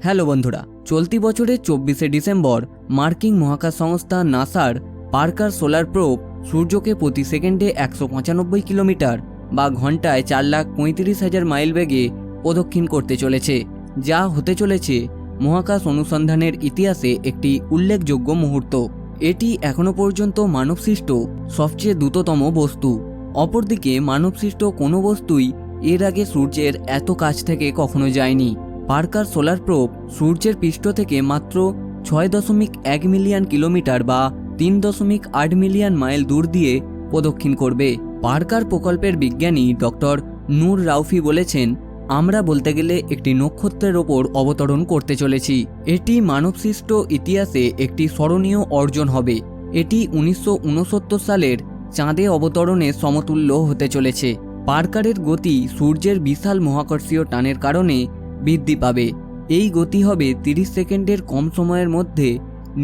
Hello বন্ধুরা, চলতি বছরের 24শে ডিসেম্বর মার্কিন মহাকাশ সংস্থা নাসার পার্কার সোলার প্রোব সূর্যকে প্রতি সেকেন্ডে 195 কিলোমিটার বা ঘন্টায় 4,35,000 মাইল বেগে প্রদক্ষিণ করতে চলেছে, যা হতে চলেছে মহাকাশ অনুসন্ধানের ইতিহাসে একটি উল্লেখযোগ্য মুহূর্ত। এটি এখনও পর্যন্ত মানবসৃষ্ট সবচেয়ে দ্রুততম বস্তু। অপরদিকে মানবসৃষ্ট কোনো বস্তুই এর আগে সূর্যের এত কাছ থেকে কখনো যায়নি। পার্কার সোলার প্রোব সূর্যের পৃষ্ঠ থেকে মাত্র 6.1 মিলিয়ন কিলোমিটার বা 3.8 মিলিয়ন মাইল দূর দিয়ে প্রদক্ষিণ করবে। পার্কার প্রকল্পের বিজ্ঞানী ডক্টর নূর রাউফি বলেছেন, আমরা বলতে গেলে একটি নক্ষত্রের ওপর অবতরণ করতে চলেছি। এটি মানবসৃষ্ট ইতিহাসে একটি স্মরণীয় অর্জন হবে। এটি 1969 সালের চাঁদে অবতরণের সমতুল্য হতে চলেছে। পার্কারের গতি সূর্যের বিশাল মহাকর্ষীয় টানের কারণে বৃদ্ধি পাবে। এই গতি হবে 30 সেকেন্ডের কম সময়ের মধ্যে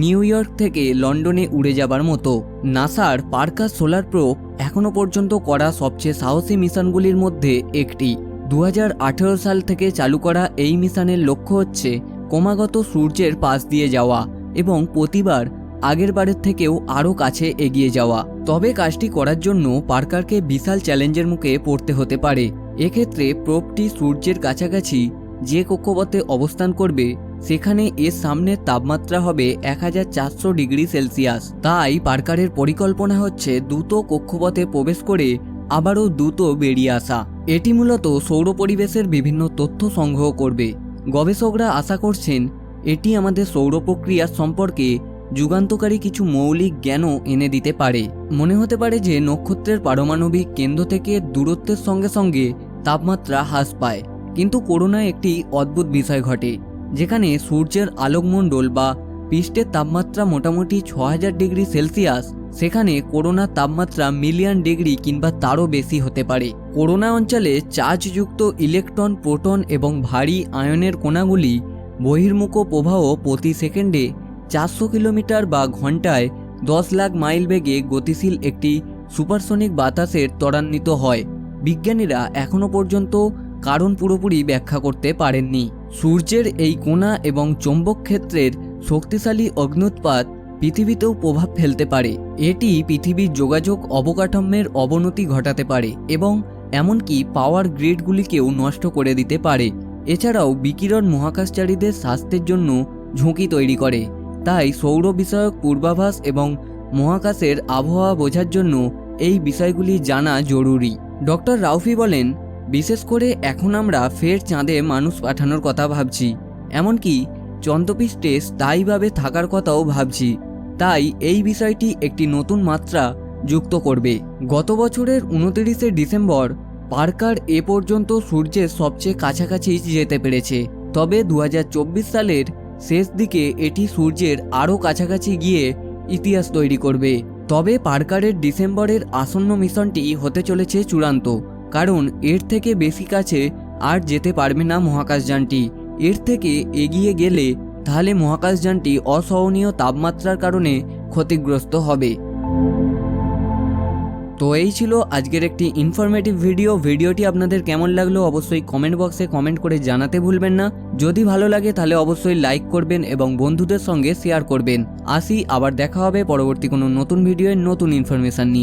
নিউ ইয়র্ক থেকে লন্ডনে উড়ে যাবার মতো। নাসার পার্কার সোলার প্রোব এখনও পর্যন্ত করা সবচেয়ে সাহসী মিশনগুলির মধ্যে একটি। 2018 সাল থেকে চালু করা এই মিশনের লক্ষ্য হচ্ছে ক্রমাগত সূর্যের পাশ দিয়ে যাওয়া এবং প্রতিবার আগের বারের থেকেও আরও কাছে এগিয়ে যাওয়া। তবে কাজটি করার জন্য পার্কারকে বিশাল চ্যালেঞ্জের মুখে পড়তে হতে পারে। এক্ষেত্রে প্রোবটি সূর্যের কাছাকাছি যে কক্ষপথে অবস্থান করবে সেখানে এর সামনের তাপমাত্রা হবে 1400 ডিগ্রি সেলসিয়াস। তাই পার্কারের পরিকল্পনা হচ্ছে দ্রুত কক্ষপথে প্রবেশ করে আবারও দ্রুত বেরিয়ে আসা। এটি মূলত সৌর পরিবেশের বিভিন্ন তথ্য সংগ্রহ করবে। গবেষকরা আশা করছেন এটি আমাদের সৌর প্রক্রিয়ার সম্পর্কে যুগান্তকারী কিছু মৌলিক জ্ঞানও এনে দিতে পারে। মনে হতে পারে যে নক্ষত্রের পারমাণবিক কেন্দ্র থেকে দূরত্বের সঙ্গে সঙ্গে তাপমাত্রা হ্রাস পায়, কিন্তু করোনায় একটি অদ্ভুত বিষয় ঘটে, যেখানে সূর্যের আলোকমণ্ডল বা পৃষ্ঠের তাপমাত্রা মোটামুটি 6000 ডিগ্রি সেলসিয়াস, সেখানে করোনার তাপমাত্রা মিলিয়ন ডিগ্রি কিংবা তারও বেশি হতে পারে। করোনা অঞ্চলে চার্জযুক্ত ইলেকট্রন, প্রোটন এবং ভারী আয়নের কণাগুলি বহির্মুখ প্রবাহ প্রতি সেকেন্ডে 400 কিলোমিটার বা ঘন্টায় 10 লাখ মাইল বেগে গতিশীল একটি সুপারসনিক বাতাসের ত্বরান্বিত হয়। বিজ্ঞানীরা এখনও পর্যন্ত কারণ পুরোপুরি ব্যাখ্যা করতে পারেননি। সূর্যের এই কণা এবং চৌম্বক ক্ষেত্রের শক্তিশালী অগ্ন্যুৎপাত পৃথিবীতেও প্রভাব ফেলতে পারে। এটি পৃথিবীর যোগাযোগ অবকাঠামোর অবনতি ঘটাতে পারে এবং এমনকি পাওয়ার গ্রিডগুলিকেও নষ্ট করে দিতে পারে। এছাড়াও বিকিরণ মহাকাশচারীদের স্বাস্থ্যের জন্য ঝুঁকি তৈরি করে। তাই সৌর বিষয়ক পূর্বাভাস এবং মহাকাশের আবহাওয়া বোঝার জন্য এই বিষয়গুলি জানা জরুরি। ডক্টর রাউফি বলেন, বিশেষ করে এখন আমরা ফের চাঁদে মানুষ পাঠানোর কথা ভাবছি, এমনকি চন্দ্রপৃষ্ঠে স্থায়ীভাবে থাকার কথাও ভাবছি। তাই এই বিষয়টি একটি নতুন মাত্রা যুক্ত করবে। গত বছরের 29শে ডিসেম্বর পার্কার এ পর্যন্ত সূর্যের সবচেয়ে কাছাকাছি যেতে পেরেছে। তবে 2024 সালের শেষ দিকে এটি সূর্যের আরও কাছাকাছি গিয়ে ইতিহাস তৈরি করবে। তবে পার্কারের ডিসেম্বরের আসন্ন মিশনটি হতে চলেছে চূড়ান্ত, কারণ এর থেকে বেশি কাছে আর যেতে পারবে না মহাকাশযানটি। এর থেকে এগিয়ে গেলে তাহলে মহাকাশযানটি অসহনীয় তাপমাত্রার কারণে ক্ষতিগ্রস্ত হবে। তো এই ছিল আজকের একটি ইনফরমেটিভ ভিডিওটি আপনাদের কেমন লাগলো অবশ্যই কমেন্ট বক্সে কমেন্ট করে জানাতে ভুলবেন না। যদি ভালো লাগে তাহলে অবশ্যই লাইক করবেন এবং বন্ধুদের সঙ্গে শেয়ার করবেন। আসি, আবার দেখা হবে পরবর্তী কোনো নতুন ভিডিওর নতুন ইনফরমেশন নিয়ে।